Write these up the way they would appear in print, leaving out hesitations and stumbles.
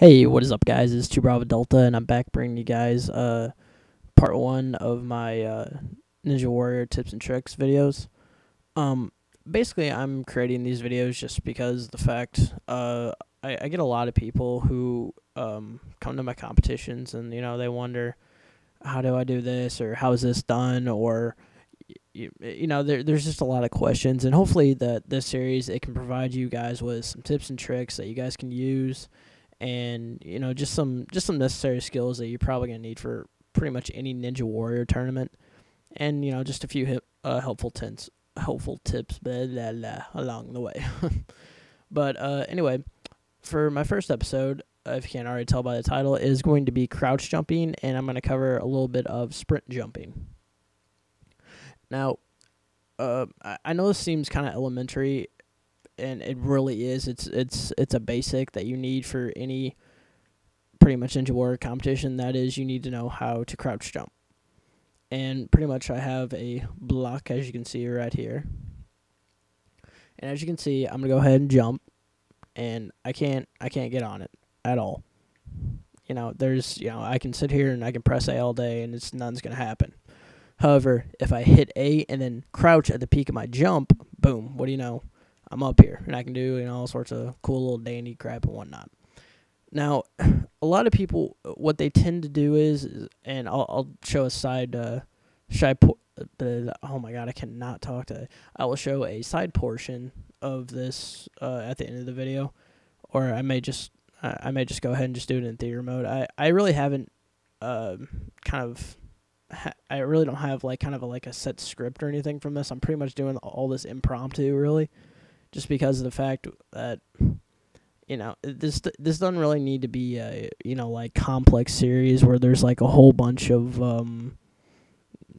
Hey, what is up, guys? It's 2 Bravo Delta, and I'm back bringing you guys part 1 of my Ninja Warrior tips and tricks videos. Basically, I'm creating these videos just because the fact I get a lot of people who come to my competitions and, they wonder, how do I do this, or how is this done, or there's just a lot of questions, and hopefully this series, it can provide you guys with some tips and tricks that you guys can use, and just some necessary skills that you're probably gonna need for pretty much any Ninja Warrior tournament, and just a few helpful tips blah, blah, blah, along the way. But anyway, for my first episode, if you can't already tell by the title, is going to be crouch jumping, and I'm going to cover a little bit of sprint jumping. Now, I know this seems kind of elementary, and it really is. It's a basic that you need for any pretty much Ninja Warrior competition. That is, you need to know how to crouch jump. And pretty much I have a block, as you can see right here. And as you can see, I'm gonna go ahead and jump, and I can't get on it at all. I can sit here and I can press A all day, and nothing's gonna happen. However, if I hit A and then crouch at the peak of my jump, boom, what do you know? I'm up here, and I can do all sorts of cool little dandy crap and whatnot. Now, a lot of people, what they tend to do is and I'll show a oh my god, I cannot talk today. I will show a side portion of this at the end of the video, or I may just go ahead and just do it in theater mode. I really haven't I really don't have like a set script or anything from this. I'm pretty much doing all this impromptu, really, just because of the fact that this doesn't really need to be a like complex series where there's like a whole bunch of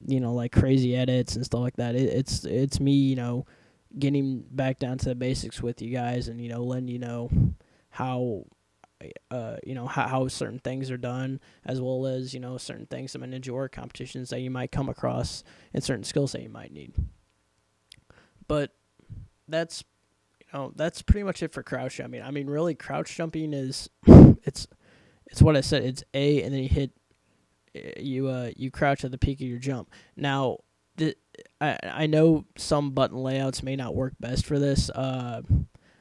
like crazy edits and stuff like that. It's me getting back down to the basics with you guys, and letting you know how how certain things are done, as well as certain things in my Ninja Warrior competitions that you might come across, and certain skills that you might need. But that's pretty much it for crouch jumping. I mean, really, crouch jumping is it's what I said. It's A, and then you hit you crouch at the peak of your jump. Now, I know some button layouts may not work best for this.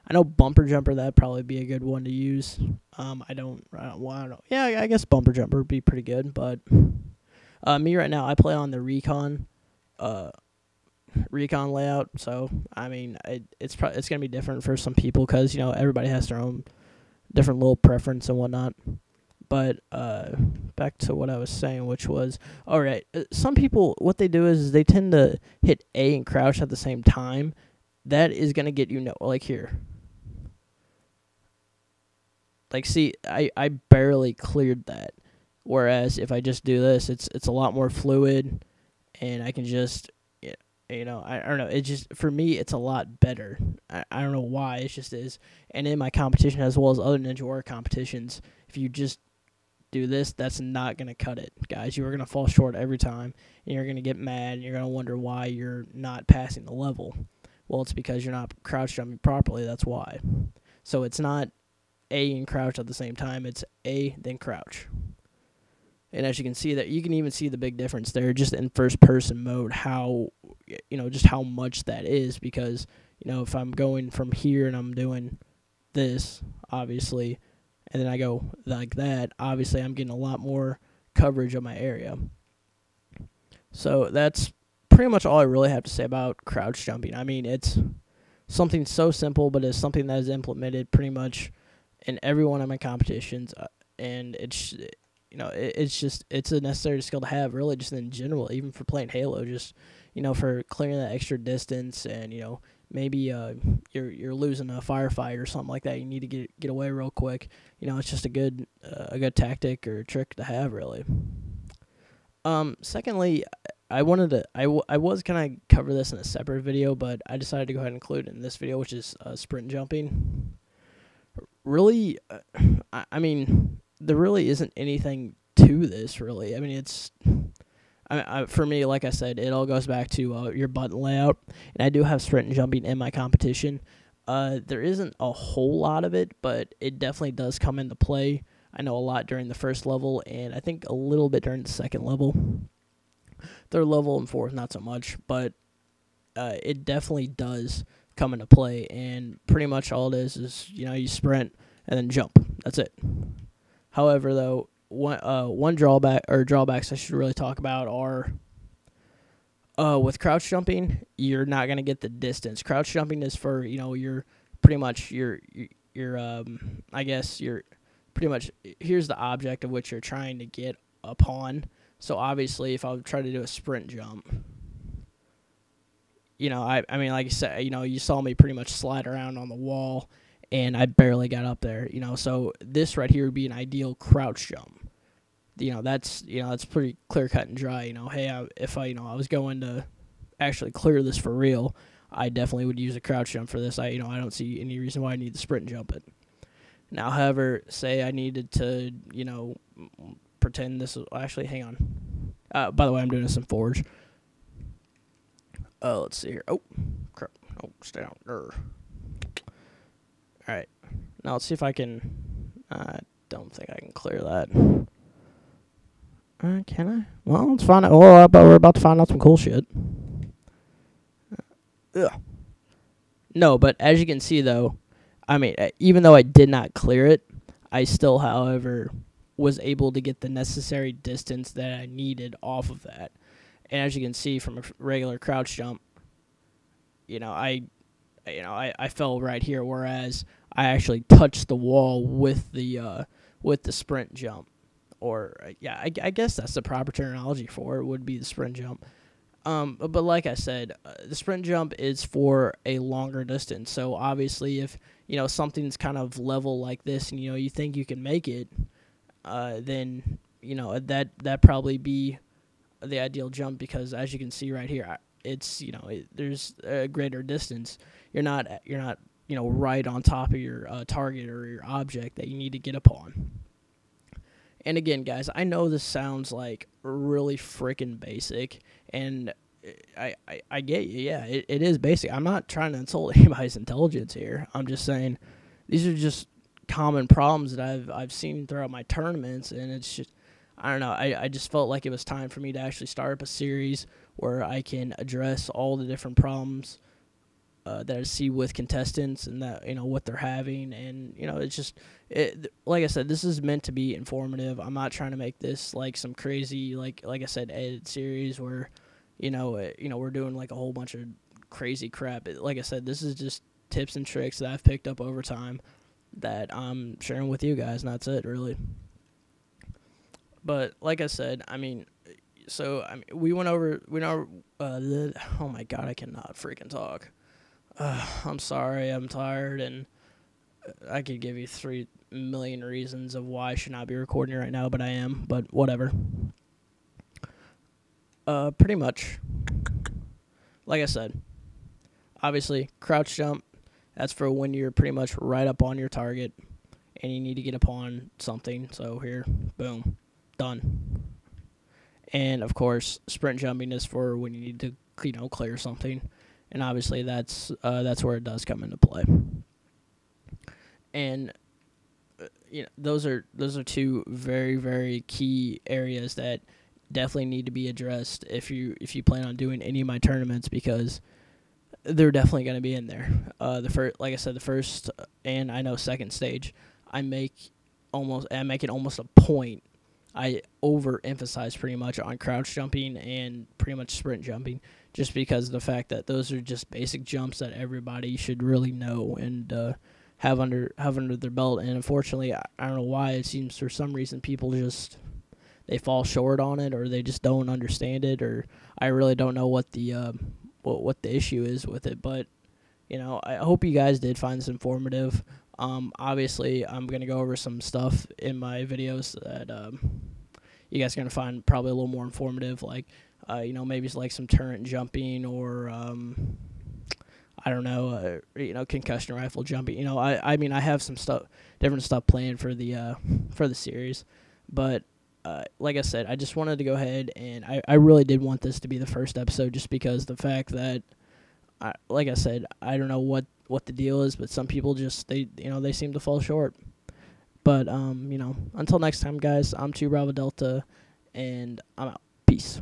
I know bumper jumper, that'd probably be a good one to use. I don't know. Yeah, I guess bumper jumper would be pretty good. But me right now, I play on the recon layout, so I mean it's gonna be different for some people because everybody has their own different little preference and whatnot. But back to what I was saying, which was, all right, some people, what they do is they tend to hit A and crouch at the same time. That is gonna get like here. Like, see, I barely cleared that. Whereas if I just do this, it's a lot more fluid, and I can just I don't know. It just, for me, it's a lot better. I don't know why. It just is. And in my competition, as well as other Ninja Warrior competitions, if you just do this, that's not going to cut it, guys. You are going to fall short every time, and you're going to get mad, and you're going to wonder why you're not passing the level. Well, it's because you're not crouch jumping properly. That's why. So it's not A and crouch at the same time. It's A, then crouch. And as you can see, that you can even see the big difference there just in first person mode, how just how much that is, because if I'm going from here and I'm doing this, obviously, and then I go like that, obviously I'm getting a lot more coverage of my area. So that's pretty much all I really have to say about crouch jumping. I mean, it's something so simple, but it's something that is implemented pretty much in every one of my competitions, and it's it's a necessary skill to have, really, just in general, even for playing Halo, just for clearing that extra distance, and maybe you're losing a firefight or something like that. You need to get away real quick. It's just a good tactic or trick to have, really. Secondly, I was gonna cover this in a separate video, but I decided to go ahead and include it in this video, which is sprint jumping. Really, I mean, there really isn't anything to this, really. I mean, for me, like I said, it all goes back to your button layout, and I do have sprint jumping in my competition. There isn't a whole lot of it, but it definitely does come into play I know a lot during the first level, and I think a little bit during the second level. Third level and fourth, not so much, but it definitely does come into play. And pretty much all it is you sprint and then jump. That's it. However, though, one drawbacks I should really talk about are with crouch jumping, you're not gonna get the distance. Crouch jumping is for your pretty much your I guess your pretty much here's the object of which you're trying to get upon. So obviously, if I would try to do a sprint jump, I mean, like you said, you saw me pretty much slide around on the wall, and I barely got up there. So this right here would be an ideal crouch jump. That's pretty clear cut and dry. Hey, if I was going to actually clear this for real, I definitely would use a crouch jump for this. I don't see any reason why I need to sprint jump it. Now, however, say I needed to, pretend this is actually. Hang on. By the way, I'm doing this in Forge. Let's see here. Oh, crap. Oh, stay down there. All right. Now let's see if I can. I don't think I can clear that. Can I? Well, let's find out. Well, but we're about to find out some cool shit. Ugh. No, but as you can see, though, I mean, even though I did not clear it, I still, however, was able to get the necessary distance that I needed off of that. And as you can see from a regular crouch jump, I fell right here, whereas I actually touched the wall with the sprint jump. Or I guess that's the proper terminology for it, would be the sprint jump. But like I said, the sprint jump is for a longer distance. So obviously, if something's kind of level like this, and you think you can make it, then that probably be the ideal jump, because as you can see right here, it's there's a greater distance. You're not right on top of your target or your object that you need to get upon. And again, guys, I know this sounds like really freaking basic, and I get you. Yeah, it is basic. I'm not trying to insult anybody's intelligence here. I'm just saying these are just common problems that I've seen throughout my tournaments, and it's just, I don't know. I just felt like it was time for me to actually start up a series where I can address all the different problems that I see with contestants, and that what they're having, and it's just like I said, this is meant to be informative. I'm not trying to make this like some crazy like I said edited series where we're doing like a whole bunch of crazy crap. Like I said, this is just tips and tricks that I've picked up over time that I'm sharing with you guys, and that's it really. But like I said, we went over oh my god, I cannot freaking talk. I'm sorry, I'm tired, and I could give you 3 million reasons of why I should not be recording right now, but I am, but whatever. Pretty much, like I said, obviously, crouch jump, that's for when you're pretty much right up on your target, and you need to get upon something, so here, boom, done. And, of course, sprint jumping is for when you need to, clear something. And obviously, that's where it does come into play. And those are two very, very key areas that definitely need to be addressed if you plan on doing any of my tournaments, because they're definitely going to be in there. Like I said, the first and I know second stage, I make it almost a point. I overemphasize pretty much on crouch jumping and pretty much sprint jumping, just because of the fact that those are just basic jumps that everybody should really know and have under their belt. And unfortunately, I don't know why, it seems for some reason people just they fall short on it, or they just don't understand it, or I really don't know what the issue is with it. But I hope you guys did find this informative. Obviously, I'm going to go over some stuff in my videos that you guys are going to find probably a little more informative, like, maybe it's like some turret jumping, or, I don't know, concussion rifle jumping. I have some different stuff planned for the series. But, like I said, I just wanted to go ahead, and I really did want this to be the first episode, just because the fact that, like I said, I don't know what the deal is, but some people just they seem to fall short. But until next time, guys, I'm 2 Bravo Delta, and I'm out. Peace.